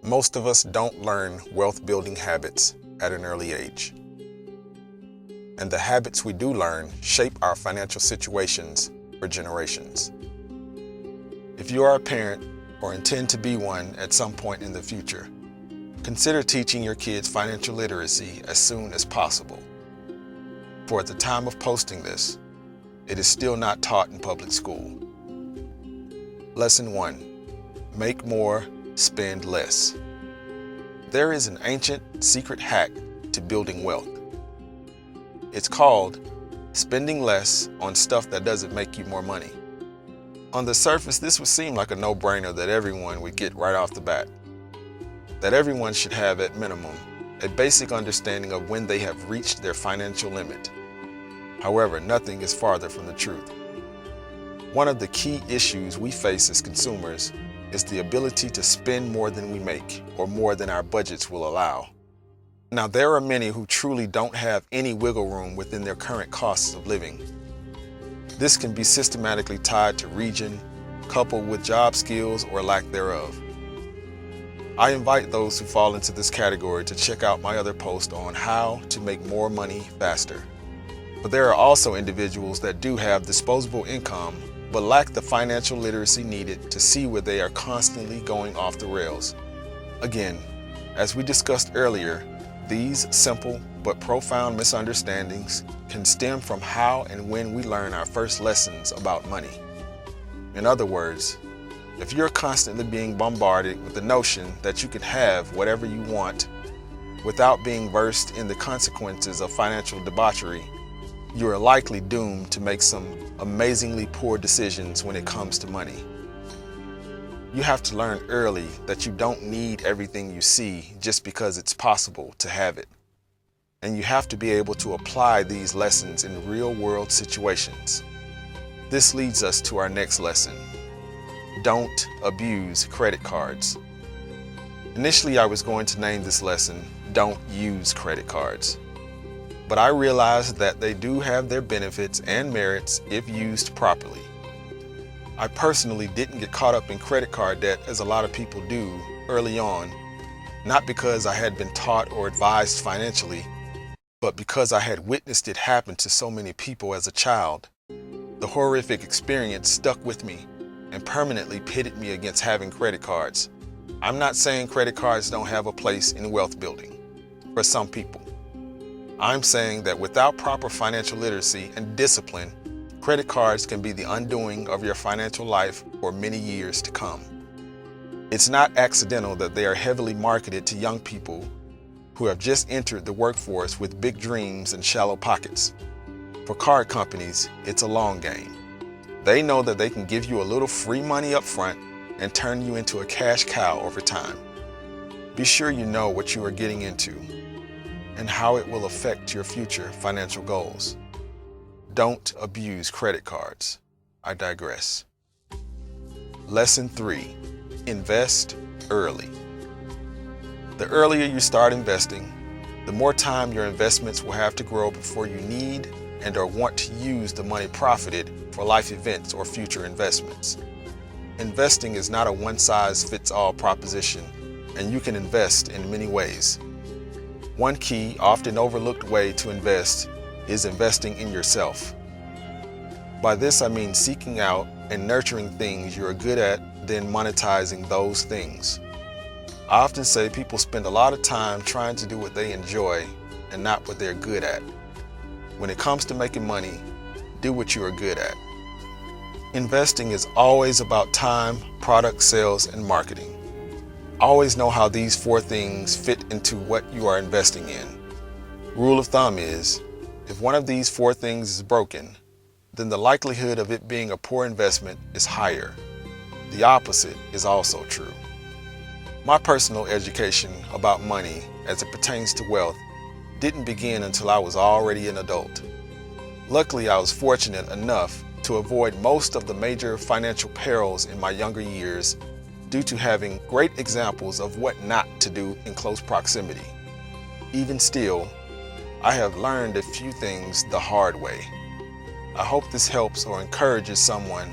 Most of us don't learn wealth-building habits at an early age. And the habits we do learn shape our financial situations for generations. If you are a parent or intend to be one at some point in the future, consider teaching your kids financial literacy as soon as possible. For at the time of posting this, it is still not taught in public school. Lesson 1. Make more, spend less. There is an ancient secret hack to building wealth. It's called spending less on stuff that doesn't make you more money. On the surface, this would seem like a no-brainer that everyone would get right off the bat. That everyone should have, at minimum, a basic understanding of when they have reached their financial limit. However, nothing is farther from the truth. One of the key issues we face as consumers is the ability to spend more than we make or more than our budgets will allow. Now, there are many who truly don't have any wiggle room within their current costs of living. This can be systematically tied to region, coupled with job skills or lack thereof. I invite those who fall into this category to check out my other post on how to make more money faster. But there are also individuals that do have disposable income but lack the financial literacy needed to see where they are constantly going off the rails. Again, as we discussed earlier, these simple but profound misunderstandings can stem from how and when we learn our first lessons about money. In other words, if you're constantly being bombarded with the notion that you can have whatever you want without being versed in the consequences of financial debauchery, you are likely doomed to make some amazingly poor decisions when it comes to money. You have to learn early that you don't need everything you see just because it's possible to have it. And you have to be able to apply these lessons in real-world situations. This leads us to our next lesson. Don't abuse credit cards. Initially, I was going to name this lesson, Don't Use Credit Cards. But I realized that they do have their benefits and merits if used properly. I personally didn't get caught up in credit card debt as a lot of people do early on, not because I had been taught or advised financially, but because I had witnessed it happen to so many people as a child. The horrific experience stuck with me and permanently pitted me against having credit cards. I'm not saying credit cards don't have a place in wealth building for some people. I'm saying that without proper financial literacy and discipline, credit cards can be the undoing of your financial life for many years to come. It's not accidental that they are heavily marketed to young people who have just entered the workforce with big dreams and shallow pockets. For card companies, it's a long game. They know that they can give you a little free money up front and turn you into a cash cow over time. Be sure you know what you are getting into and how it will affect your future financial goals. Don't abuse credit cards. I digress. Lesson 3. Invest early. The earlier you start investing, the more time your investments will have to grow before you need and or want to use the money profited for life events or future investments. Investing is not a one-size-fits-all proposition, and you can invest in many ways. One key, often overlooked way to invest is investing in yourself. By this I mean seeking out and nurturing things you're good at, then monetizing those things. I often say people spend a lot of time trying to do what they enjoy and not what they're good at. When it comes to making money, do what you are good at. Investing is always about time, product sales, and marketing. Always know how these 4 things fit into what you are investing in. Rule of thumb is, if one of these 4 things is broken, then the likelihood of it being a poor investment is higher. The opposite is also true. My personal education about money as it pertains to wealth didn't begin until I was already an adult. Luckily, I was fortunate enough to avoid most of the major financial perils in my younger years due to having great examples of what not to do in close proximity. Even still, I have learned a few things the hard way. I hope this helps or encourages someone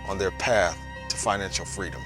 on their path to financial freedom.